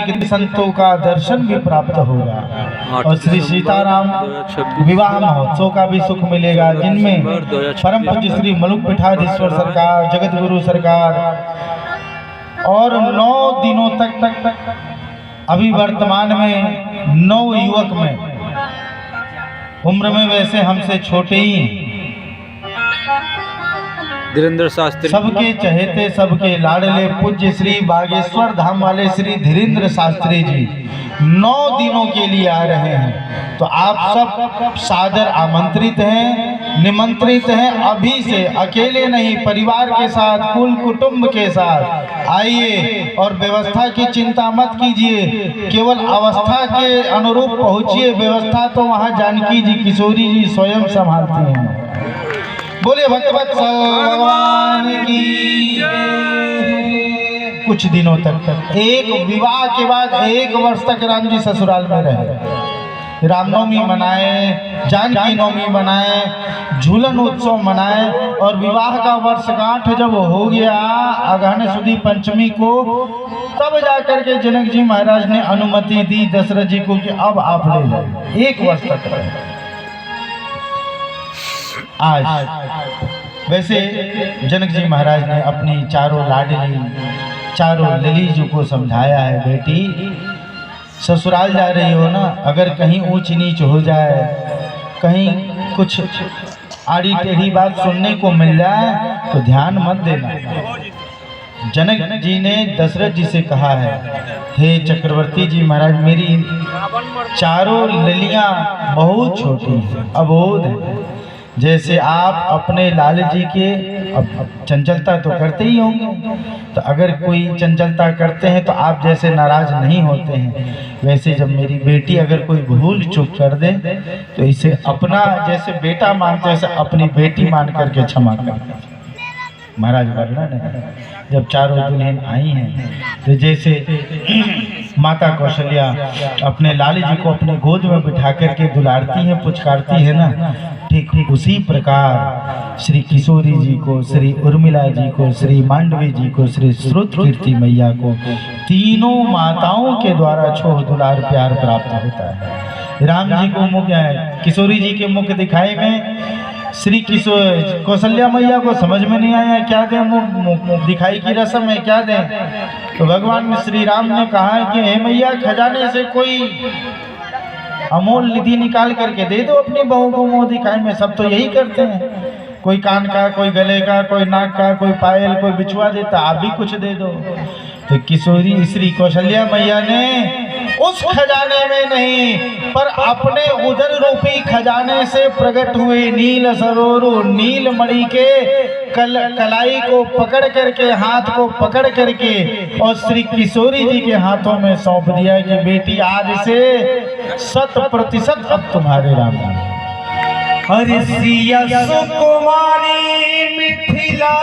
निम्नलिखित संतों का दर्शन भी प्राप्त होगा और श्री सीताराम विवाह महोत्सव का भी सुख मिलेगा, जिनमें परम पूज्य श्री मलुक पीठाधीश्वर सरकार, जगत गुरु सरकार और 9 दिनों तक अभी वर्तमान में 9 युवक में उम्र में वैसे हमसे छोटे ही धीरेन्द्र शास्त्री, सबके चहेते सबके लाडले पूज्य श्री बागेश्वर धाम वाले श्री धीरेन्द्र शास्त्री जी 9 दिनों के लिए आ रहे हैं। तो आप सब सादर आमंत्रित हैं, निमंत्रित हैं। अभी से अकेले नहीं, परिवार के साथ, कुल कुटुंब के साथ आइए और व्यवस्था की चिंता मत कीजिए, केवल अवस्था के अनुरूप पहुंचिए। व्यवस्था तो वहाँ जानकी जी, किशोरी जी स्वयं संभालती हैं। बोले भगवत भगवान की। कुछ दिनों तक एक विवाह के बाद 1 वर्ष तक राम जी ससुराल में रहे। रामनवमी मनाए, जानकी नवमी मनाए, झूलन उत्सव मनाए और विवाह का वर्षगांठ जब हो गया अगहन सुदी पंचमी को, तब जाकर के जनक जी महाराज ने अनुमति दी दशरथ जी को कि अब आप ले जाइए। 1 वर्ष तक रहे। आज वैसे जनक जी महाराज ने अपनी चारों लाडली, चारों ललीजू को समझाया है, बेटी ससुराल जा रही हो ना, अगर कहीं ऊंच नीच हो जाए, कहीं कुछ आड़ी टेढ़ी बात सुनने को मिल जाए तो ध्यान मत देना। जनक जी ने दशरथ जी से कहा है, हे चक्रवर्ती जी महाराज, मेरी चारों ललियां बहुत छोटी अबोध हैं। जैसे आप अपने लाल जी के अब चंचलता तो करते ही होंगे, तो अगर कोई चंचलता करते हैं तो आप जैसे नाराज नहीं होते हैं, वैसे जब मेरी बेटी अगर कोई भूल चूक कर दे तो इसे अपना जैसे बेटा मानते हैं, अपनी बेटी मान करके क्षमा कर। महाराज वर्णन है, जब चारों दुल्हन आई हैं तो जैसे माता कौशल्या अपने लाली जी को अपने गोद में बिठा करके दुलारती है, पुचकारती है ना, ठीक उसी प्रकार श्री किशोरी जी को, श्री उर्मिला जी को, श्री मांडवी जी को, श्री श्रुत कीर्ति मैया को, तीनों माताओं के द्वारा छोह दुलार प्यार प्राप्त होता है। राम जी को मुख है, किशोरी जी के मुख दिखाई में श्री कौशल्या मैया को समझ में नहीं आया क्या दें, मुख दिखाई की रस्म है, क्या दें। तो भगवान श्री राम ने कहा कि हे मैया, खजाने से कोई अमोल निधि निकाल करके दे दो अपनी बहू को मुंह दिखाई में। सब तो यही करते हैं, कोई कान का, कोई गले का, कोई नाक का, कोई पायल, कोई बिछुआ देता, आप भी कुछ दे दो। तो किशोरी श्री कौशल्या मैया ने उस खजाने में नहीं पर अपने उदर रूपी खजाने से प्रकट हुए नील सरोवर नील मणि के कलाई को पकड़ करके, हाथ को पकड़ करके और श्री किशोरी जी के हाथों में सौंप दिया कि बेटी आज से 100% अब तुम्हारे राम। हरि सिया सुकुमारी मिथिला।